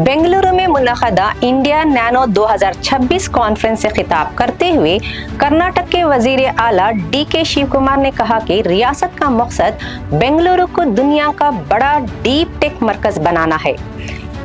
बेंगलुरु में मुनक़दा India nano 2026 conference से खिताब करते हुए कर्नाटक के वजीर आला DK शिवकुमार ने कहा कि रियासत का मकसद बेंगलुरु को दुनिया का बड़ा डीप टेक मरकज बनाना है।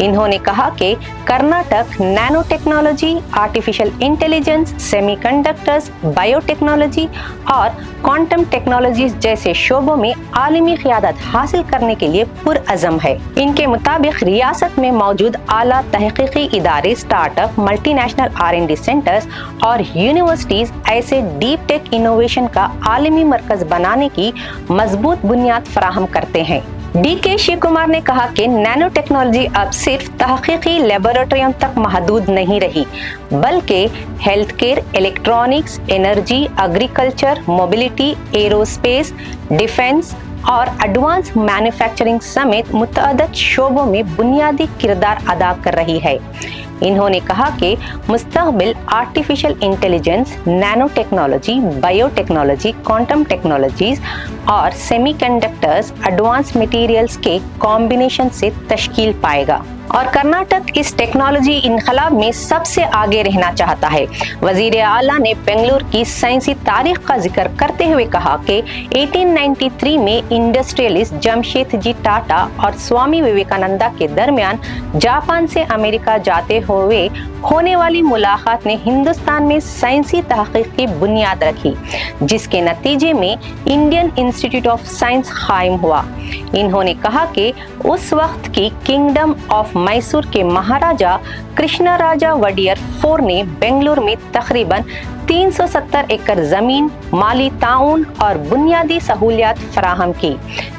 इन्होंने कहा कि Karnataka nano technology, artificial intelligence, semiconductors, biotechnology और क्वांटम टेक्नोलॉजीज जैसे शोबों में आलमी क़ियादत हासिल करने के लिए पुरअज़म है। इनके मुताबिक रियासत में मौजूद आला तहक़ीक़ी इदारे, स्टार्टअप, मल्टीनेशनल R&D सेंटर्स और यूनिवर्सिटीज़ ऐसे डीप टेक इनोवेशन का आलमी मरकज बनाने की मजबूत बुनियाद फराहम करते हैं। DK शिवकुमार ने कहा कि नैनो टेक्नोलॉजी अब सिर्फ तहक़ीक़ी लेबोरेटरियों तक महदूद नहीं रही, बल्कि health care, electronics, energy, agriculture, mobility, aerospace, defence और एडवांस मैन्युफैक्चरिंग समेत मुतअद्दिद शोबों में बुनियादी किरदार अदा कर रही है। इन्होंने कहा कि मुस्तक़बिल artificial intelligence, nano technology, biotechnology, quantum technologies और सेमीकंडक्टर्स, एडवांस मटेरियल्स के कॉम्बिनेशन से तश्कील पाएगा और कर्नाटक इस टेक्नोलॉजी इनकलाब में सबसे आगे रहना चाहता है। वजीर आला ने बेंगलुरु की साइंसी तारीख का जिक्र करते हुए कहा कि 1893 में इंडस्ट्रियलिस्ट जमशेदजी टाटा और स्वामी विवेकानंदा के दरमियान जापान से अमेरिका जाते हुए होने वाली मुलाकात ने हिंदुस्तान में साइंसी तहक़ीक़ की बुनियाद रखी, जिसके नतीजे में इंडियन इंस्टीट्यूट ऑफ साइंस कायम हुआ। इन्होंने कहा कि उस वक्त की किंगडम ऑफ मैसूर के महाराजा कृष्णराजा वडियर IV ने बेंगलुरु में तकरीबन 370 एकड़ जमीन, माली ताउन और बुनियादी सहूलियात फराहम की,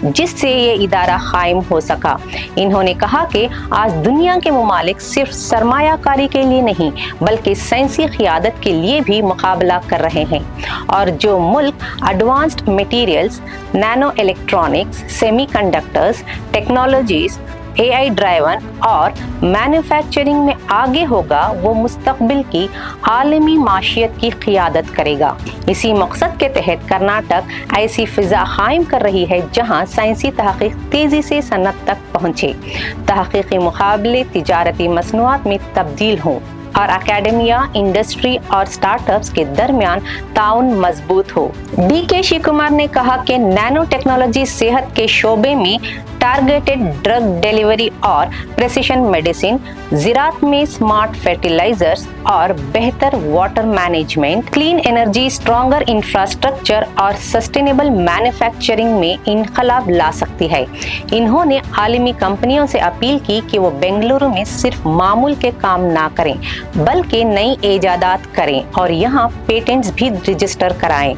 जिससे ये इदारा कायम हो सका। इन्होंने कहा कि आज दुनिया के ममालिक सिर्फ सरमायाकारी के लिए नहीं बल्कि साइंसी क़ियादत के लिए भी मुकाबला कर रहे हैं और जो मुल्क advanced materials, nano electronics, semiconductors, technologies, AI driven और मैन्युफैक्चरिंग में आगे होगा, वो मुस्तकबिल की आलमी माशियत की क़ियादत करेगा। इसी मकसद के तहत कर्नाटक ऐसी फ़िज़ा कायम कर रही है जहां साइंसी तहक़ीक़ तेज़ी से सनत तक पहुँचे, तहक़ीक़ी मुकाबले तिजारती मसनूआत में तब्दील हों और एकेडमिया, इंडस्ट्री और स्टार्टअप्स के दरमियान ताउन मजबूत हो। DK शिवकुमार ने कहा कि नैनो टेक्नोलॉजी सेहत के शोबे में टारगेटेड ड्रग डिलीवरी और प्रेसिशन मेडिसिन, ज़राअत में स्मार्ट फर्टिलाइजर्स और बेहतर water management, clean energy, stronger infrastructure और सस्टेनेबल मैन्युफैक्चरिंग में इनकलाब ला सकती है। इन्होंने आलमी कंपनियों से अपील की कि वो बेंगलुरु में सिर्फ मामूल के काम ना करें बल्कि नई ईजादात करें और यहाँ पेटेंट्स भी रजिस्टर कराएं।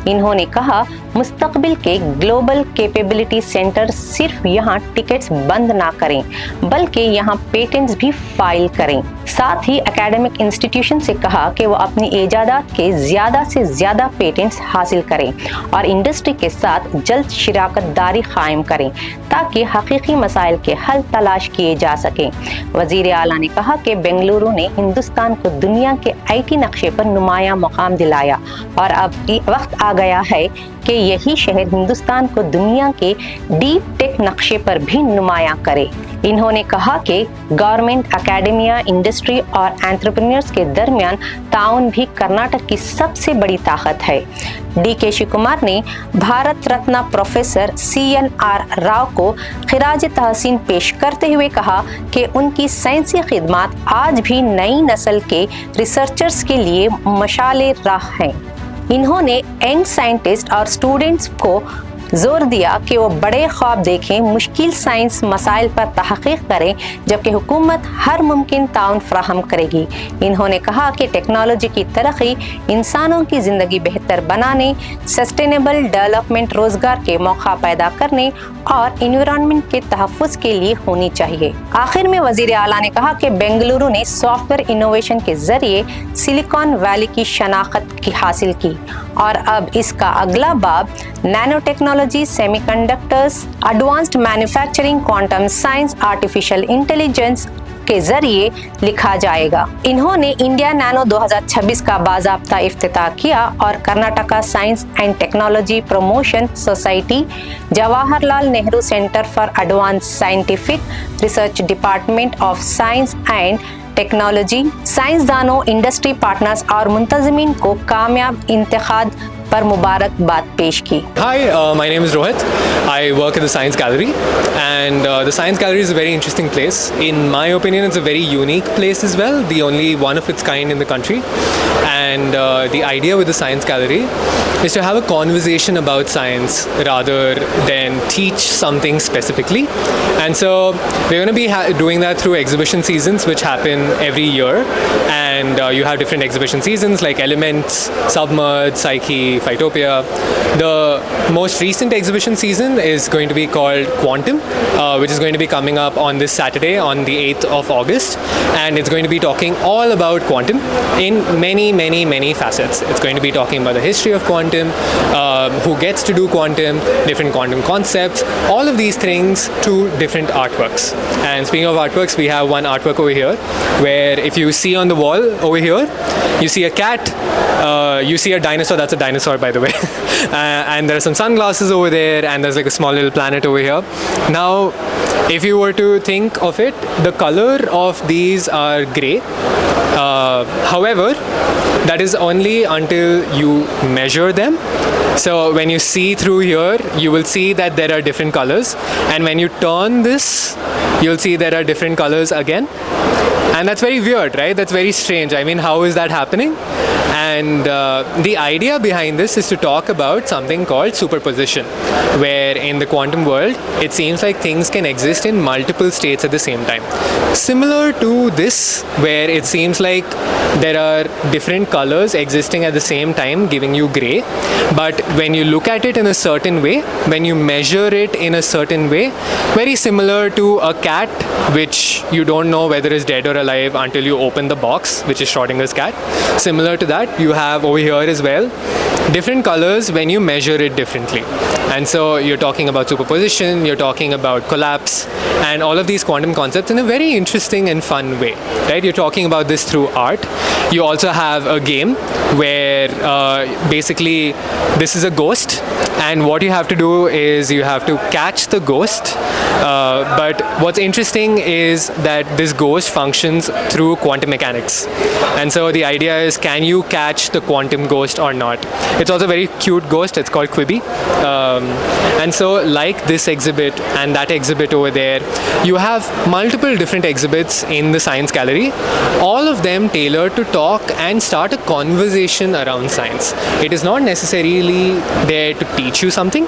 इन्होंने कहा, मुस्तकबिल के ग्लोबल कैपेबिलिटी सेंटर सिर्फ यहाँ टिकट्स बंद ना करें बल्कि यहाँ पेटेंट्स भी फाइल करें। साथ ही एकेडमिक इंस्टीट्यूशन से कहा कि वो अपनी ईजादात के ज़्यादा से ज़्यादा पेटेंट्स हासिल करें और इंडस्ट्री के साथ जल्द शिराकत दारी कायम करें ताकि हकीकी मसाइल के हल तलाश किए जा सकें। वज़ीर आला ने कहा कि बेंगलुरु ने हिंदुस्तान को दुनिया के IT नक्शे पर नुमाया मकाम दिलाया और अब वक्त आ गया है कि यही शहर हिंदुस्तान को दुनिया के डीप टेक नक्शे पर भी नुमाया करे। इन्होंने कहा कि गवर्नमेंट, एकेडमिया, इंडस्ट्री और एंटरप्रेन्योर्स के दरमियान ताउन भी कर्नाटक की सबसे बड़ी ताकत है। DK शिवकुमार ने भारत रत्न प्रोफेसर CNR राव को खिराज तहसीन पेश करते हुए कहा कि उनकी साइंसी खिदमत आज भी नई नस्ल के रिसर्चर्स के लिए मशाले राह हैं। इन्होंने यंग साइंटिस्ट और स्टूडेंट्स को जोर दिया कि वो बड़े ख्वाब देखें, मुश्किल साइंस मसाइल पर तहक़ीक़ करें, जबकि हुकूमत हर मुमकिन ताउन फराहम करेगी। इन्होंने कहा कि टेक्नोलॉजी की तरक्की इंसानों की ज़िंदगी बेहतर बनाने, सस्टेनेबल डेवलपमेंट, रोज़गार के मौका पैदा करने और इन्वायरमेंट के तहफ़्फ़ुज़ के लिए होनी चाहिए। आखिर में वज़ीर आला ने कहा कि बेंगलुरु ने सॉफ्टवेयर इनोवेशन के ज़रिए सिलिकॉन वैली की शनाख्त की हासिल की और अब इसका अगला बाब nano technology, semiconductors, advanced manufacturing, quantum science, artificial intelligence के जरिए लिखा जाएगा। इन्होंने इंडिया नैनो 2026 का बाज़ाब्ता इफ्तिताह किया और Karnataka science and technology promotion society, Jawaharlal Nehru centre for advance scientific research, department of science and technology, साइंसदानों, इंडस्ट्री पार्टनर्स और मुंतज़मीन को कामयाब इंतखाब पर मुबारकबाद पेश की। Hi, my name is Rohit. I work at the Science Gallery, and the Science Gallery is a very interesting place. In my opinion, it's a very unique place as well, the only one of its kind in the country. And the idea with the Science Gallery is to have a conversation about science rather than teach something specifically. And so we're going to be doing that through exhibition seasons, which happen every year. And you have different exhibition seasons like Elements, Submerged, Psyche, Phytopia. The most recent exhibition season is going to be called Quantum, which is going to be coming up on this Saturday on the 8th of August, and it's going to be talking all about quantum in many facets. It's going to be talking about the history of quantum, who gets to do quantum, different quantum concepts, all of these things to different artworks. And speaking of artworks, we have one artwork over here where if you see on the wall over here, you see a cat, you see a dinosaur. That's a dinosaur, by the way. And there are some sunglasses over there, and there's like a small little planet over here. Now, if you were to think of it, the color of these are grey. However, that is only until you measure them. So when you see through here, you will see that there are different colors, and when you turn this, you'll see there are different colors again. And that's very weird, right? That's very strange. I mean, how is that happening? And the idea behind this is to talk about something called superposition, where in the quantum world, it seems like things can exist in multiple states at the same time. Similar to this, where it seems like there are different colors existing at the same time, giving you gray. But when you look at it in a certain way, when you measure it in a certain way, very similar to a cat, which you don't know whether it's dead or alive until you open the box, which is Schrodinger's cat. Similar to that, you have over here as well different colors when you measure it differently. And so you're talking about superposition, you're talking about collapse, and all of these quantum concepts in a very interesting and fun way, right? You're talking about this through art. You also have a game where basically this is a ghost, and what you have to do is you have to catch the ghost. But what's interesting is that this ghost functions through quantum mechanics. And so the idea is, can you catch the quantum ghost or not? It's also a very cute ghost. It's called Quibi. And so like this exhibit and that exhibit over there, you have multiple different exhibits in the Science Gallery, all of them tailored to talk and start a conversation around science. It is not necessarily there to teach you something,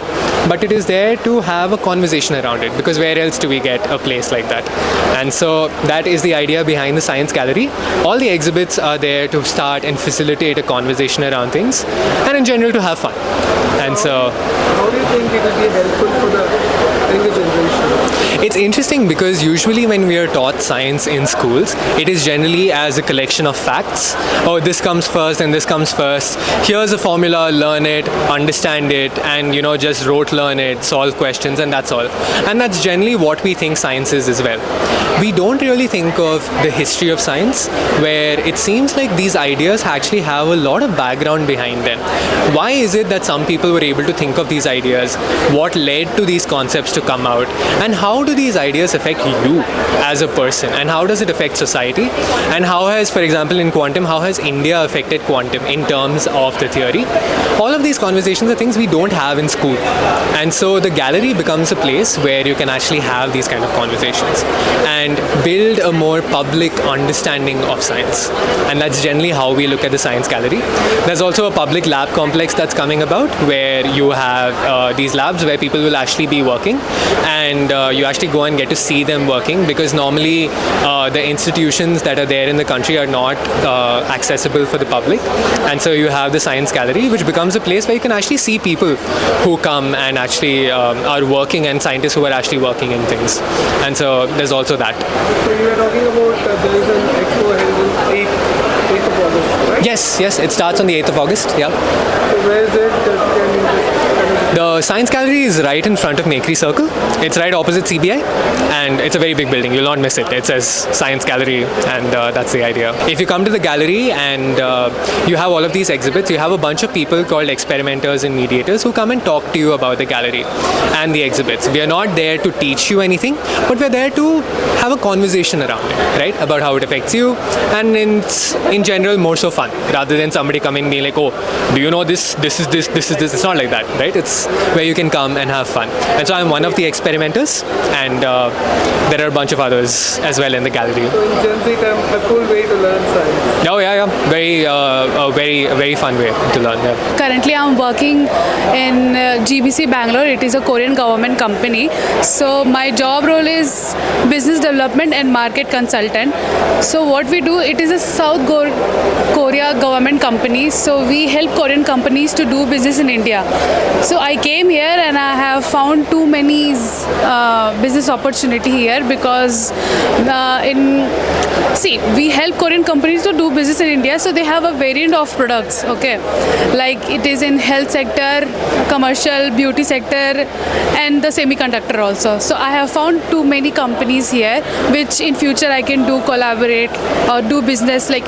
but it is there to have a conversation around it, because where else do we get a place like that? And so that is the idea behind the Science Gallery. All the exhibits are there to start and facilitate a conversation around things, and in general to have fun. And so, how do you think it will be helpful for the younger generation? it's interesting because usually when we are taught science in schools, it is generally as a collection of facts. Oh, this comes first and this comes first. Here's a formula, learn it, understand it, and just rote learn it, solve questions, and that's all. And that's generally what we think science is as well. We don't really think of the history of science, where it seems like these ideas actually have a lot of background behind them. Why is it that some people were able to think of these ideas? What led to these concepts to come out? And how do these ideas affect you as a person? And how does it affect society? And how has, for example, in quantum, how has India affected quantum in terms of the theory? All of these conversations are things we don't have in school. And so the gallery becomes a place where you can actually have these kind of conversations and build a more public understanding of science. And that's generally how we look at the Science Gallery. There's also a public lab complex that's coming about, where you have these labs where people will actually be working, and you actually go and get to see them working, because normally the institutions that are there in the country are not accessible for the public. And so you have the Science Gallery, which becomes a place where you can actually see people who come and actually are working, and scientists who are actually working in things. And so there's also that. So you were talking about there is an expo held on 8th of August, right? Yes, it starts on the 8th of August, yeah. So where is it? The Science Gallery is right in front of Makery Circle. It's right opposite CBI, and it's a very big building. You'll not miss it. It says Science Gallery, and that's the idea. If you come to the gallery and you have all of these exhibits, you have a bunch of people called experimenters and mediators who come and talk to you about the gallery and the exhibits. We are not there to teach you anything, but we're there to have a conversation around it, right? About how it affects you, and it's in general more so fun rather than somebody coming and being like, oh, do you know this? This is this. This is this. It's not like that, right? It's where you can come and have fun. And so I'm one of the experimenters, and there are a bunch of others as well in the gallery. So in Gen Z term, a cool way to learn science. Oh yeah, yeah. Very fun way to learn. Yeah. Currently, I'm working in GBC Bangalore. It is a Korean government company. So my job role is business development and market consultant. So what we do, it is a South Korea government company. So we help Korean companies to do business in India. So I came here and I have found too many business opportunity here because we help Korean companies to do business in India. So they have a variant of products. Okay, like it is in health sector, commercial, beauty sector, and the semiconductor also. So I have found too many companies here, which in future I can do collaborate or do business, like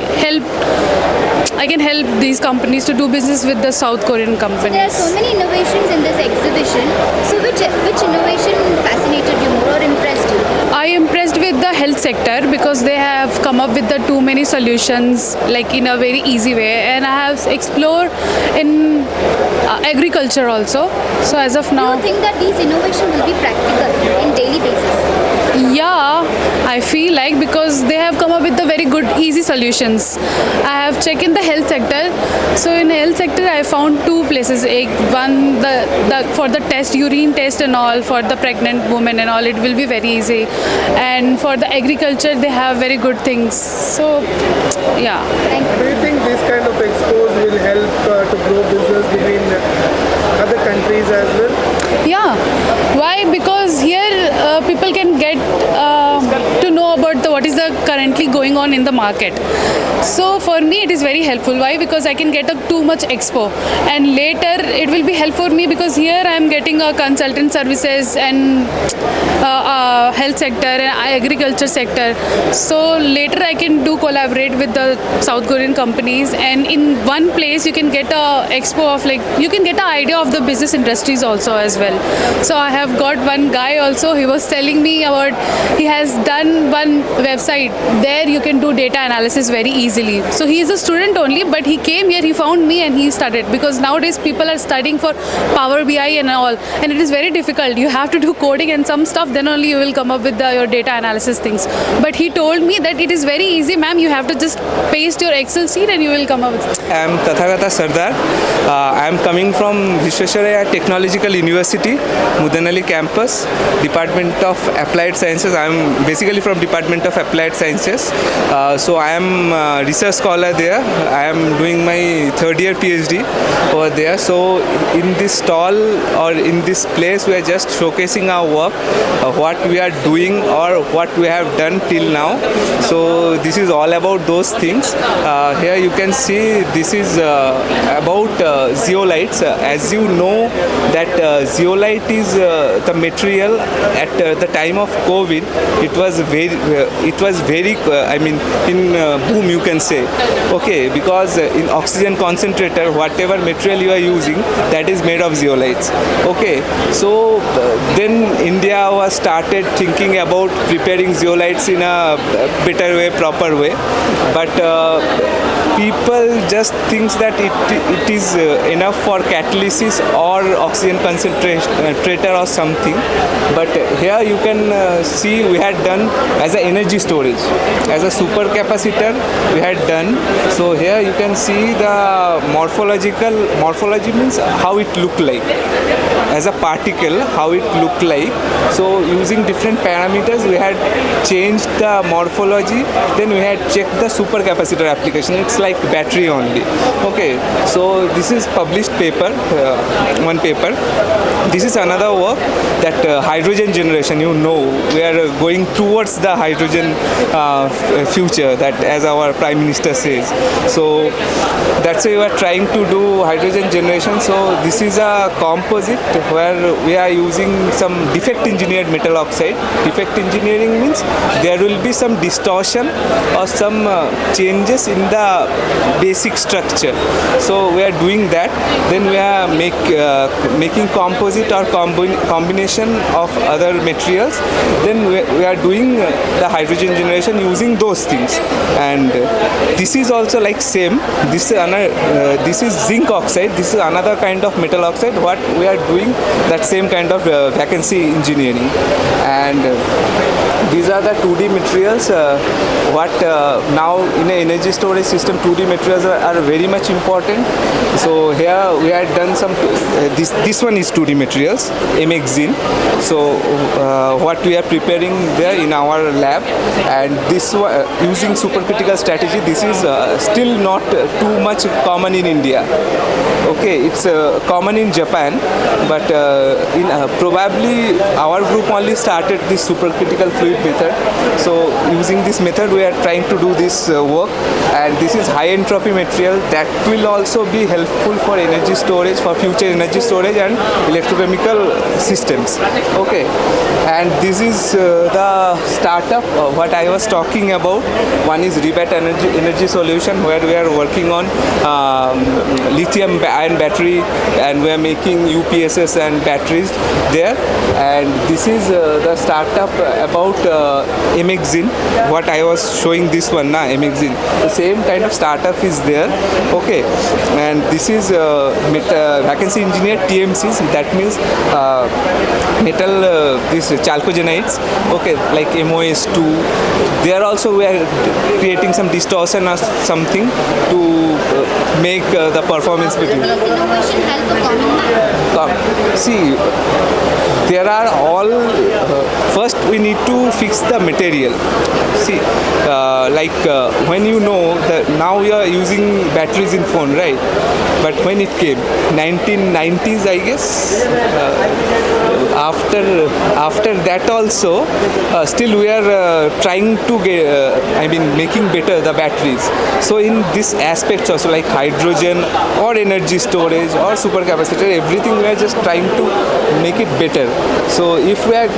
I can help these companies to do business with the South Korean companies. There are so many innovations in this exhibition. So which innovation fascinated you more or impressed you? I am impressed with the health sector because they have come up with the too many solutions like in a very easy way, and I have explored in agriculture also. So as of now, Do you think that these innovations will be practical in daily basis? yeah, I feel like because they have come up with the very good easy solutions. I have checked in the health sector. So in health sector I found two places. One the for the test, urine test and all for the pregnant women and all, it will be very easy. And for the agriculture they have very good things. So yeah. Do you think this kind of expos will help to grow business between other countries as well? Yeah. Why? Because here people can get to know about what is the currently going on in the market. So for me it is very helpful. Why? Because I can get a too much expo, and later it will be helpful for me because here I am getting a consultant services and health sector and agriculture sector. So later I can do collaborate with the South Korean companies, and in one place you can get a expo of like you can get an idea of the business industries also as well. So I have got one guy also, he was telling me about he has done one website there you can do data analysis very easily. So he is a student only, but he came here, he found me and he started, because nowadays people are studying for Power BI and all, and it is very difficult. You have to do coding and some stuff, then only you will come up with your data analysis things. But he told me that it is very easy, ma'am, you have to just paste your Excel sheet and you will come up with it. I am Tathagata Sardar. I am coming from Visvesvaraya Technological University, Mudanali campus, Department of Applied Sciences. I am basically from Department of Applied Sciences. So I am a research scholar there. I am doing my third year PhD over there. So in this stall or in this place, we are just showcasing our work, what we are doing or what we have done till now. So this is all about those things. Here you can see this is about zeolites. As you know that zeolite is the material at the time of COVID. It was very I mean in boom you can say, okay, because in oxygen concentrator whatever material you are using, that is made of zeolites. Okay, so then India was started thinking about preparing zeolites in a better way, proper way, but people just thinks that it is enough for catalysis or oxygen concentrator or something. But here you can see we had done as an energy storage, as a supercapacitor we had done. So here you can see the morphology means how it looked like as a particle, how it looked like. So using different different parameters. We had changed the morphology. Then we had checked the supercapacitor application. It's like battery only. Okay, so this is published paper, one paper. This is another work that hydrogen generation. We are going towards the hydrogen future, that as our Prime Minister says. So that's why we are trying to do hydrogen generation. So this is a composite where we are using some defect engineered metal oxide. Defect engineering means there will be some distortion or some changes in the basic structure. So we are doing that. Then we are making composite or combination of other materials. Then we are doing the hydrogen generation using those things. And this is also like same. This is zinc oxide. This is another kind of metal oxide. What we are doing, that same kind of vacancy engineering. And these are the 2D materials. Now in an energy storage system, 2D materials are very much important. So here we had done some. This one is 2D materials, MX-Zin. So what we are preparing there in our lab, and this using supercritical strategy. This is still not too much common in India. Okay, it's common in Japan, but probably our group only started this supercritical fluid method. So using this method, we are trying to do this work, and this is high entropy material that will also be helpful for energy storage, for future energy storage and electrochemical systems. Okay, and this is the startup what I was talking about. One is Rebat energy solution, where we are working on lithium ion battery, and we are making UPSs and batteries there. And this is the startup about MX-Zin, what I was showing this one now, MX-Zin. The same kind of startup is there. Okay, and this is vacancy engineered TMCs. That means metal, these chalcogenides. Okay, like MOS2. There also we are creating some distortion or something to make the performance better. Will this innovation help a common man? See, there are all. First, we need to fix the material. See, when you know that now we are using batteries in phone, right? But when it came, 1990s, I guess. After that also, still we are trying to making better the batteries. So in this aspects also, like hydrogen or energy storage or supercapacitor, everything we are just trying to make it better. So if we are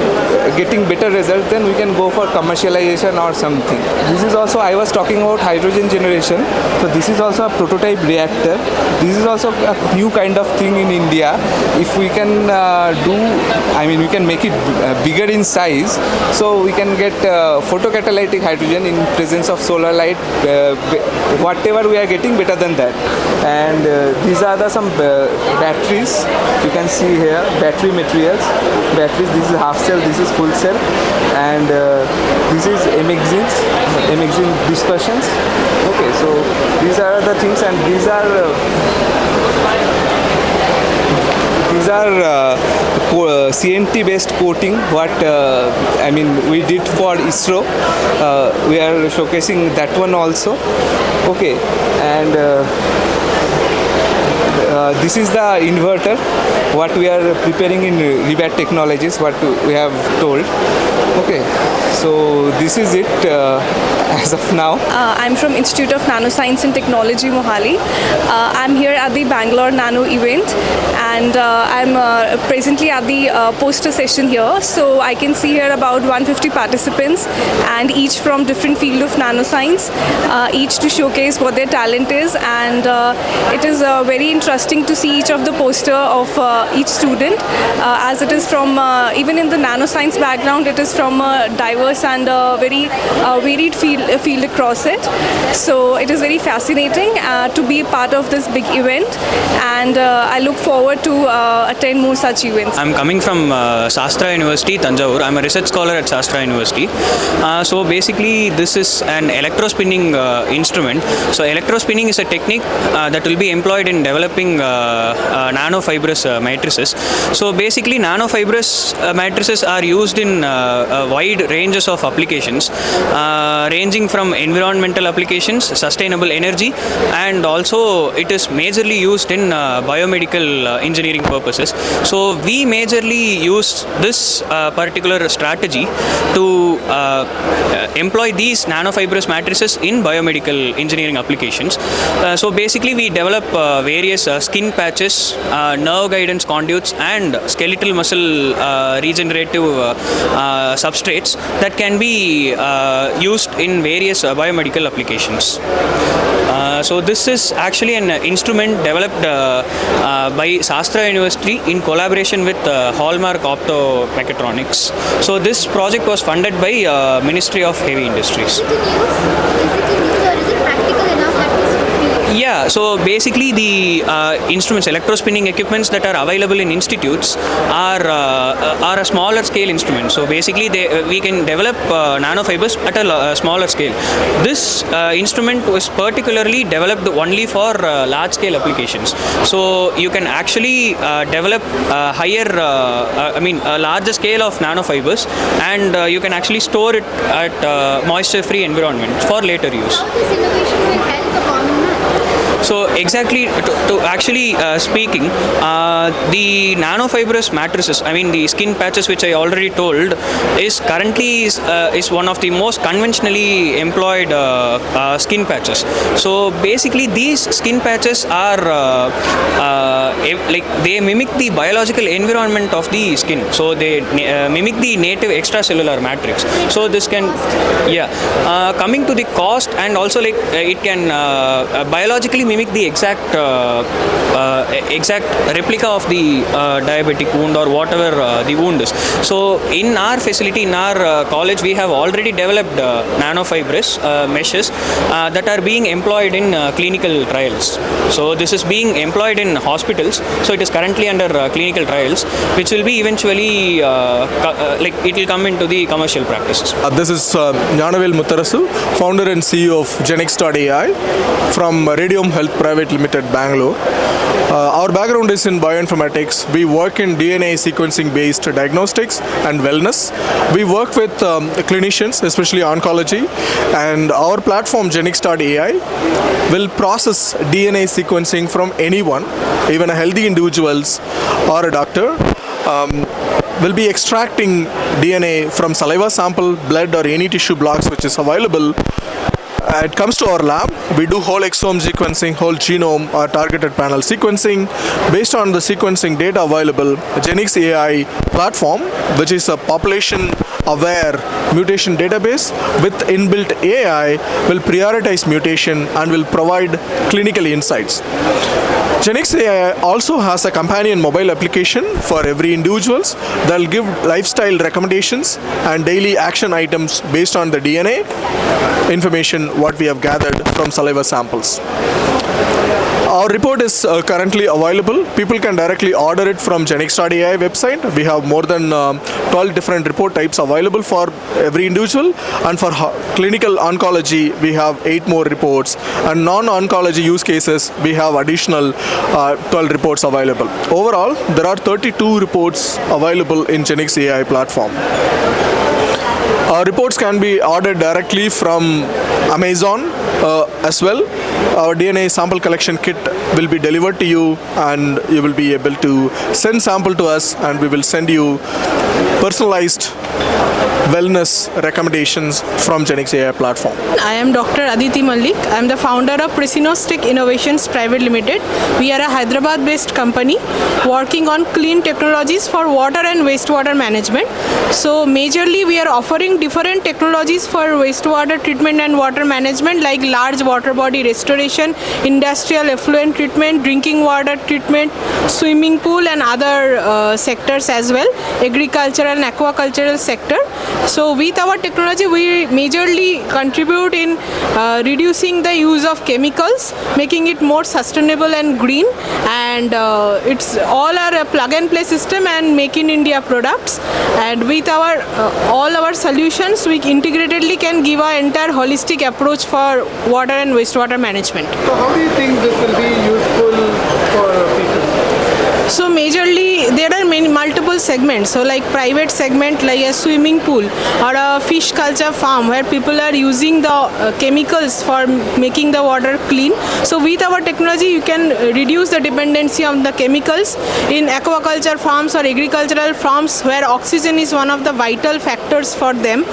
getting better results, then we can go for commercialization or something. This is also, I was talking about hydrogen generation. So this is also a prototype reactor. This is also a new kind of thing in India. If we can we can make it bigger in size, so we can get photocatalytic hydrogen in presence of solar light. Whatever we are getting, better than that. And these are some batteries. You can see here battery materials. Batteries. This is half cell. This is full cell. And this is MX-Zin dispersions. Okay, so these are the things, and these are CNT based coating. What we did for ISRO. We are showcasing that one also. Okay, and this is the inverter what we are preparing in Rebat Technologies, what we have told. Okay, so this is it as of now. I'm from Institute of Nanoscience and Technology, Mohali. I'm here at the Bangalore Nano event, and I'm presently at the poster session here. So I can see here about 150 participants, and each from different field of nanoscience, each to showcase what their talent is. And it is very interesting to see each of the poster of each student, as it is from even in the nanoscience background, it is from a diverse and very varied field across it. So it is very fascinating to be a part of this big event, and I look forward to attend more such events. I'm coming from Shastra University, Tanjavur. I'm a research scholar at Shastra University. So basically this is an electrospinning instrument. So electrospinning is a technique that will be employed in developing developing nanofibrous matrices. So basically, nanofibrous matrices are used in wide ranges of applications, ranging from environmental applications, sustainable energy, and also it is majorly used in biomedical engineering purposes. So we majorly use this particular strategy to employ these nanofibrous matrices in biomedical engineering applications. So basically we develop various skin patches, nerve guidance conduits, and skeletal muscle regenerative substrates that can be used in various biomedical applications. So this is actually an instrument developed by Shastra University in collaboration with Hallmark Optomechatronics. So this project was funded by Ministry of Heavy Industries. Is it in use or is it practical enough that this would be? Yeah, so basically the instruments, electrospinning equipments that are available in institutes are a smaller scale instrument. So basically we can develop nanofibers at a smaller scale. This instrument was particularly developed only for large scale applications. So you can actually develop a larger scale of nanofibers, and you can actually store it at moisture free environment for later use. How this innovation will help the common man? So exactly, to actually speaking, the nanofibrous matrices, the skin patches which I already told, is currently is one of the most conventionally employed skin patches. So basically these skin patches are they mimic the biological environment of the skin. So they mimic the native extracellular matrix. So this can, coming to the cost, and also it can biologically mimic the exact replica of the diabetic wound or whatever the wound is. So in our facility, in our college, we have already developed nanofibrous meshes that are being employed in clinical trials. So this is being employed in hospitals. So it is currently under clinical trials, which will be eventually it will come into the commercial practices. This is Gnanavel Muttarasu, founder and CEO of Genix.ai from Radium Health Private Limited, Bangalore. Our background is in bioinformatics. We work in DNA sequencing based diagnostics and wellness. We work with clinicians, especially oncology, and our platform Genix.ai will process DNA sequencing from anyone, even a healthy individuals or a doctor. Will be extracting DNA from saliva sample, blood, or any tissue blocks which is available. It comes to our lab. We do whole exome sequencing, whole genome or targeted panel sequencing. Based on the sequencing data available, Genix AI platform, which is a population-aware mutation database with inbuilt AI, will prioritize mutation and will provide clinical insights. Genix AI also has a companion mobile application for every individuals that will give lifestyle recommendations and daily action items based on the DNA information what we have gathered from saliva samples. Our report is currently available. People can directly order it from Genix.ai website. We have more than 12 different report types available for every individual, and for clinical oncology we have 8 more reports, and non-oncology use cases we have additional 12 reports available. Overall, there are 32 reports available in Genix AI platform. Reports can be ordered directly from Amazon as well. Our DNA sample collection kit will be delivered to you, and you will be able to send sample to us, and we will send you personalized wellness recommendations from Genix AI platform. I am Dr. Aditi Malik. I am the founder of Presinostic Innovations Private Limited. We are a Hyderabad-based company working on clean technologies for water and wastewater management. So majorly we are offering different technologies for wastewater treatment and water management, like large water body restoration, industrial effluent treatment, drinking water treatment, swimming pool, and other sectors as well, agricultural and aquacultural sector. So with our technology, we majorly contribute in reducing the use of chemicals, making it more sustainable and green, and it's all our plug and play system and make in India products. And with our all our solutions, we integratedly can give our entire holistic approach for water and wastewater management. So how do you think this will be useful for So majorly there are many multiple segments. So like private segment like a swimming pool or a fish culture farm where people are using the chemicals for making the water clean. So with our technology you can reduce the dependency on the chemicals in aquaculture farms or agricultural farms where oxygen is one of the vital factors for them.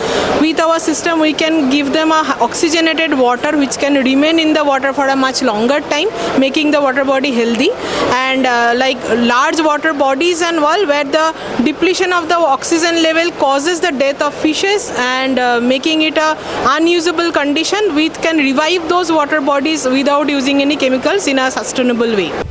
With our system we can give them a oxygenated water which can remain in the water for a much longer time, making the water body healthy. And like large water bodies and all where the depletion of the oxygen level causes the death of fishes and making it a unusable condition, we can revive those water bodies without using any chemicals in a sustainable way.